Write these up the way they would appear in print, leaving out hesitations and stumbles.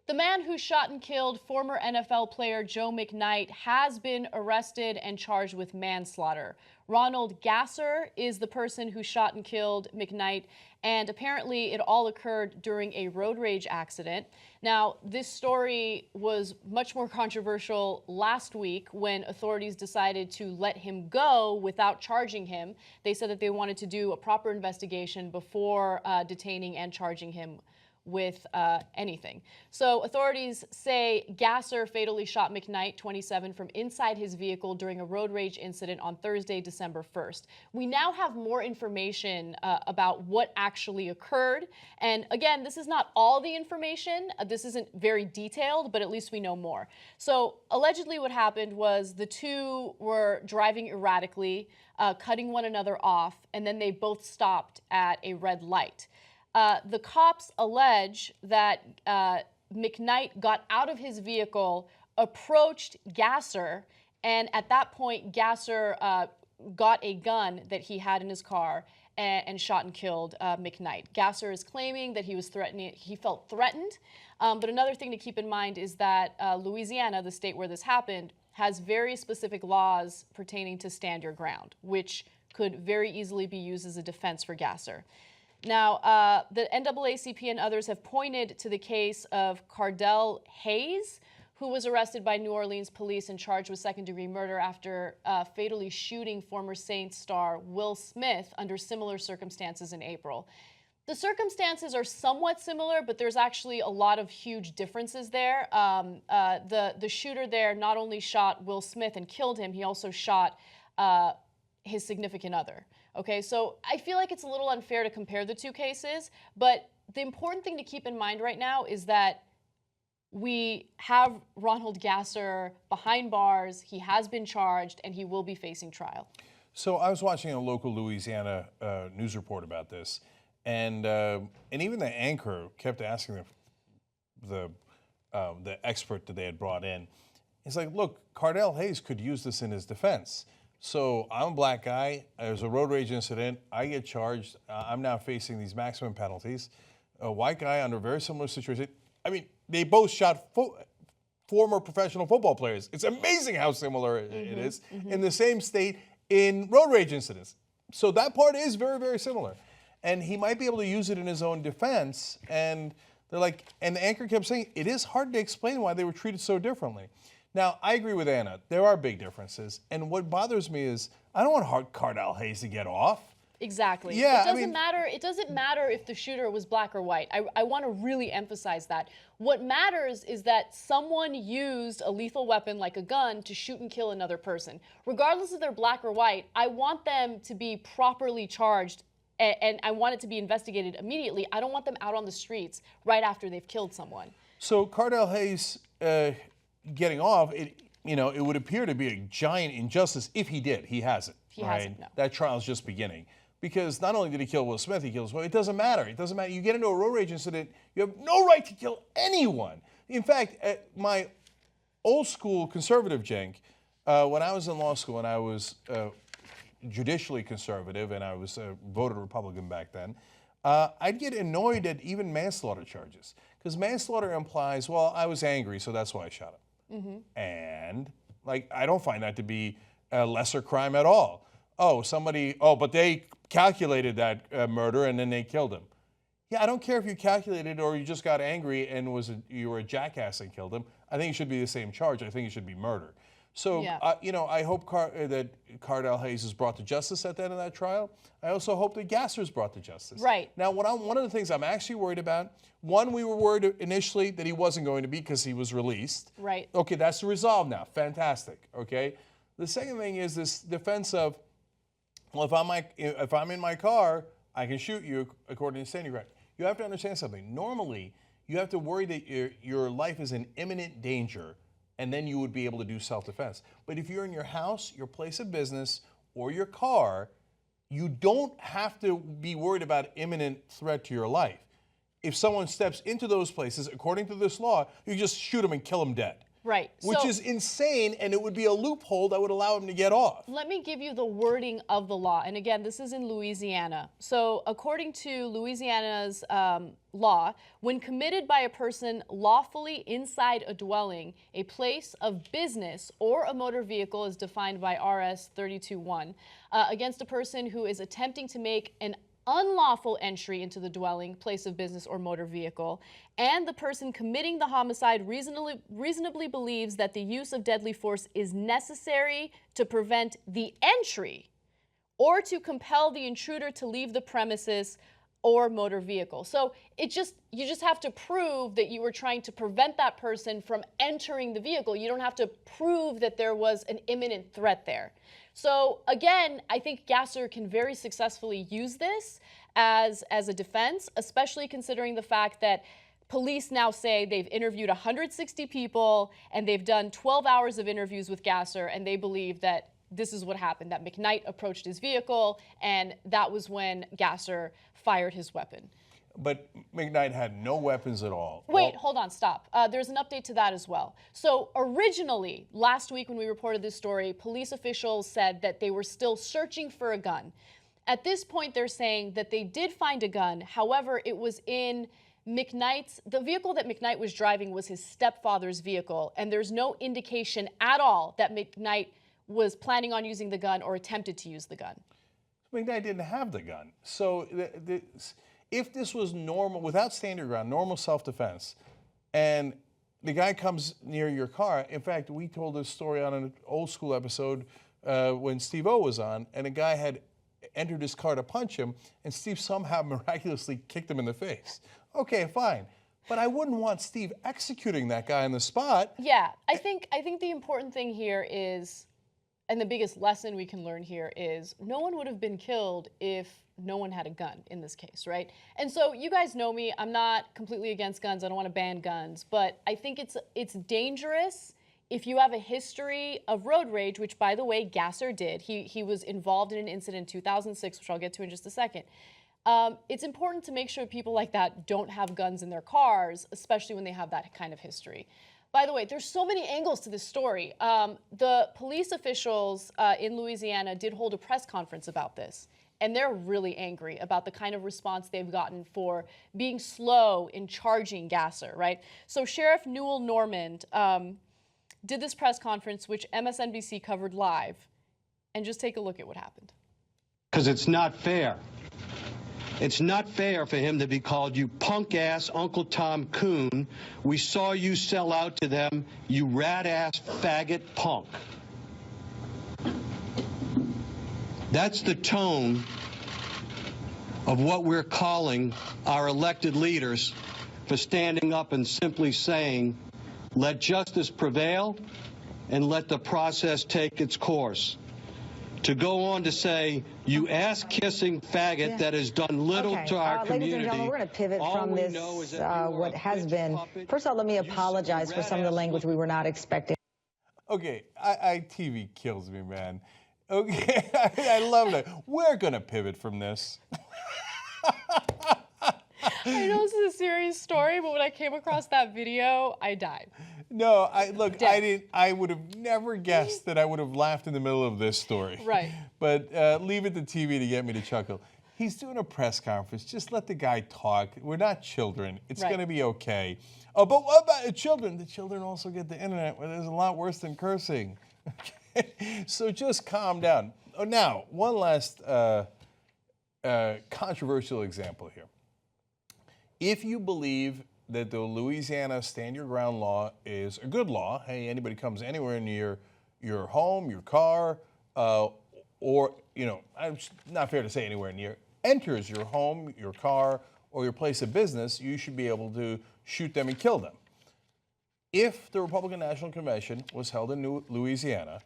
The man who shot and killed former NFL player Joe McKnight has been arrested and charged with manslaughter. Ronald Gasser is the person who shot and killed McKnight, and apparently it all occurred during a road rage accident. Now, this story was much more controversial last week when authorities decided to let him go without charging him. They said that they wanted to do a proper investigation before detaining and charging him with anything. So authorities say Gasser fatally shot McKnight, 27, from inside his vehicle during a road rage incident on Thursday, December 1st. We now have more information about what actually occurred. And again, this is not all the information. This isn't very detailed, but at least we know more. So allegedly what happened was the two were driving erratically, cutting one another off, and then they both stopped at a red light. The cops allege that McKnight got out of his vehicle, approached Gasser, and at that point, Gasser got a gun that he had in his car and shot and killed McKnight. Gasser is claiming that he felt threatened. But another thing to keep in mind is that Louisiana, the state where this happened, has very specific laws pertaining to stand your ground, which could very easily be used as a defense for Gasser. Now, the NAACP and others have pointed to the case of Cardell Hayes, who was arrested by New Orleans police and charged with second-degree murder after fatally shooting former Saints star Will Smith under similar circumstances in April. The circumstances are somewhat similar, but there's actually a lot of huge differences there. The shooter there not only shot Will Smith and killed him, he also shot his significant other. Okay, so I feel like it's a little unfair to compare the two cases, but the important thing to keep in mind right now is that we have Ronald Gasser behind bars, he has been charged, and he will be facing trial. So I was watching a local Louisiana news report about this, and even the anchor kept asking the expert that they had brought in. He's like, look, Cardell Hayes could use this in his defense. So I'm a black guy. There's a road rage incident. I get charged. I'm now facing these maximum penalties. A white guy under a very similar situation. I mean, they both shot former professional football players. It's amazing how similar it is in the same state in road rage incidents. So that part is very, very similar. And he might be able to use it in his own defense. And they're like, and the anchor kept saying, it is hard to explain why they were treated so differently. Now, I agree with Anna. There are big differences. And what bothers me is I don't want Cardell Hayes to get off. Exactly. Yeah, it doesn't matter if the shooter was black or white. I want to really emphasize that. What matters is that someone used a lethal weapon like a gun to shoot and kill another person. Regardless if they're black or white, I want them to be properly charged and I want it to be investigated immediately. I don't want them out on the streets right after they've killed someone. So Cardell Hayes getting off, it would appear to be a giant injustice if he did. He hasn't. He hasn't, no. That trial's just beginning. Because not only did he kill Will Smith, he kills Will. It doesn't matter. It doesn't matter. You get into a road rage incident, you have no right to kill anyone. In fact, my old school conservative Cenk, when I was in law school and I was judicially conservative and I was voted Republican back then, I'd get annoyed at even manslaughter charges. Because manslaughter implies, well, I was angry, so that's why I shot him. And I don't find that to be a lesser crime at all. But they calculated that murder and then they killed him. Yeah, I don't care if you calculated or you just got angry and you were a jackass and killed him. I think it should be the same charge. I think it should be murder. So, yeah. I hope that Cardell Hayes is brought to justice at the end of that trial. I also hope that Gasser is brought to justice. Right. Now, one of the things I'm actually worried about, one, we were worried initially that he wasn't going to be because he was released. Right. Okay, that's resolved now. Fantastic. Okay. The second thing is this defense of, well, if I'm in my car, I can shoot you according to standing ground. You have to understand something. Normally, you have to worry that your life is in imminent danger, and then you would be able to do self-defense. But if you're in your house, your place of business, or your car, you don't have to be worried about imminent threat to your life. If someone steps into those places, according to this law, you just shoot them and kill them dead. Right. Which So- is insane, and it would be a loophole that would allow him to get off. Let me give you the wording of the law. And again, this is in Louisiana. So, according to Louisiana's law, when committed by a person lawfully inside a dwelling, a place of business, or a motor vehicle as defined by RS 32.1, against a person who is attempting to make an unlawful entry into the dwelling, place of business, or motor vehicle, and the person committing the homicide reasonably believes that the use of deadly force is necessary to prevent the entry or to compel the intruder to leave the premises or motor vehicle. So you just have to prove that you were trying to prevent that person from entering the vehicle. You don't have to prove that there was an imminent threat there. So again, I think Gasser can very successfully use this as a defense, especially considering the fact that police now say they've interviewed 160 people and they've done 12 hours of interviews with Gasser, and they believe that this is what happened, that McKnight approached his vehicle, and that was when Gasser fired his weapon. But McKnight had no weapons at all. Wait, hold on, stop. There's an update to that as well. So originally, last week when we reported this story, police officials said that they were still searching for a gun. At this point, they're saying that they did find a gun. However, it was in the vehicle that McKnight was driving was his stepfather's vehicle, and there's no indication at all that McKnight was planning on using the gun or attempted to use the gun. McKnight didn't have the gun. So if this was normal, without stand your ground, normal self-defense, and the guy comes near your car, in fact, we told this story on an old school episode when Steve O was on, and a guy had entered his car to punch him, and Steve somehow miraculously kicked him in the face. Okay, fine. But I wouldn't want Steve executing that guy on the spot. Yeah, I think the important thing here is, and the biggest lesson we can learn here is, no one would have been killed if no one had a gun in this case, right? And so you guys know me, I'm not completely against guns, I don't want to ban guns, but I think it's dangerous if you have a history of road rage, which by the way, Gasser did. He was involved in an incident in 2006, which I'll get to in just a second. It's important to make sure people like that don't have guns in their cars, especially when they have that kind of history. By the way, there's so many angles to this story. The police officials in Louisiana did hold a press conference about this, and they're really angry about the kind of response they've gotten for being slow in charging Gasser, right? So Sheriff Newell Normand did this press conference, which MSNBC covered live, and just take a look at what happened. Because it's not fair. It's not fair for him to be called, you punk-ass Uncle Tom Coon. We saw you sell out to them, you rat-ass faggot punk. That's the tone of what we're calling our elected leaders for standing up and simply saying, let justice prevail and let the process take its course. To go on to say, you ass-kissing faggot that has done little to our community. Ladies and gentlemen, we're going to pivot from this, what has been. First of all, let me apologize for some of the language we were not expecting. Okay, TV kills me, man. Okay, I love that. We're going to pivot from this. I know this is a serious story, but when I came across that video, I died. No, I would have never guessed that I would have laughed in the middle of this story. Right. But leave it to TV to get me to chuckle. He's doing a press conference. Just let the guy talk. We're not children. It's Right. going to be okay. Oh, but what about the children? The children also get the internet, where there's a lot worse than cursing. Okay? So just calm down. Oh, now, one last controversial example here. If you believe that the Louisiana Stand Your Ground law is a good law, hey, anybody comes anywhere near your home, your car, or, it's not fair to say anywhere near, enters your home, your car, or your place of business, you should be able to shoot them and kill them. If the Republican National Convention was held in Louisiana,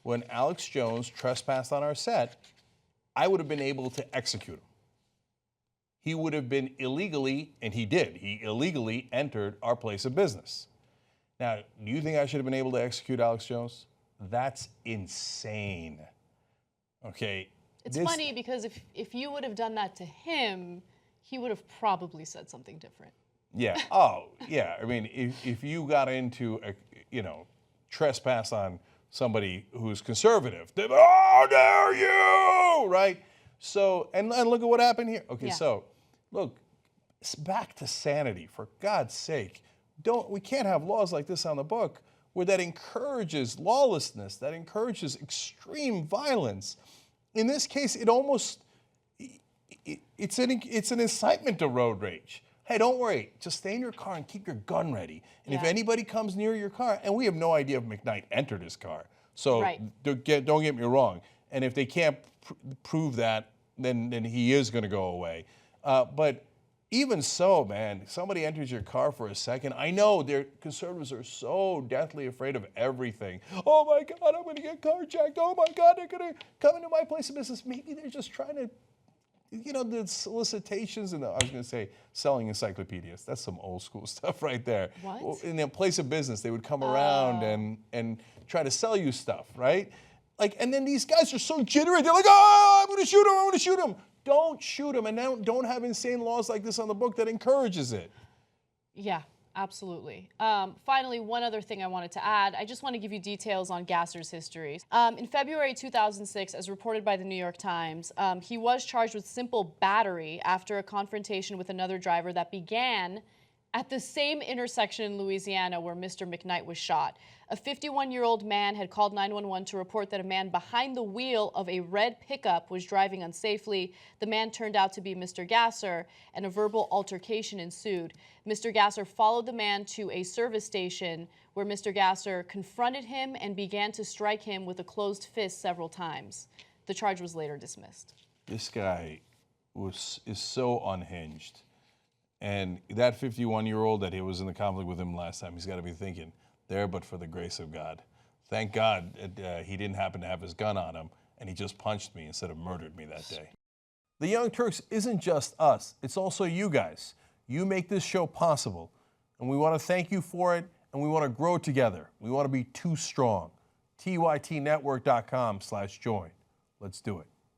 when Alex Jones trespassed on our set, I would have been able to execute him. He would have been illegally, and he did, he illegally entered our place of business. Now, do you think I should have been able to execute Alex Jones? That's insane. Okay. It's funny because if you would have done that to him, he would have probably said something different. Yeah. Oh, yeah. I mean, if you got into trespass on somebody who's conservative. How dare you, right? So, and look at what happened here. Okay, Yeah. so, look, it's back to sanity, for God's sake. We can't have laws like this on the book where that encourages lawlessness, that encourages extreme violence. In this case, it's an incitement to road rage. Hey, don't worry, just stay in your car and keep your gun ready. And if anybody comes near your car, and we have no idea if McKnight entered his car, so don't get me wrong. And if they can't prove that, then he is going to go away. But even so, man, somebody enters your car for a second. I know conservatives are so deathly afraid of everything. Oh my God, I'm going to get carjacked. Oh my God, they're going to come into my place of business. Maybe they're just trying to, the solicitations and I was going to say selling encyclopedias. That's some old school stuff right there. What? Well, in their place of business, they would come around and try to sell you stuff, right? Like, and then these guys are so jittery. They're like, oh, I'm going to shoot him. I'm going to shoot him. Don't shoot him, and don't have insane laws like this on the book that encourages it. Yeah, absolutely. Finally, one other thing I wanted to add. I just want to give you details on Gasser's history. In February 2006, as reported by the New York Times, he was charged with simple battery after a confrontation with another driver that began at the same intersection in Louisiana where Mr. McKnight was shot. A 51-year-old man had called 911 to report that a man behind the wheel of a red pickup was driving unsafely. The man turned out to be Mr. Gasser, and a verbal altercation ensued. Mr. Gasser followed the man to a service station where Mr. Gasser confronted him and began to strike him with a closed fist several times. The charge was later dismissed. This guy is so unhinged. And that 51-year-old that he was in the conflict with him last time, he's got to be thinking, there but for the grace of God. Thank God he didn't happen to have his gun on him, and he just punched me instead of murdered me that day. The Young Turks isn't just us. It's also you guys. You make this show possible, and we want to thank you for it, and we want to grow together. We want to be too strong. TYTnetwork.com/join. Let's do it.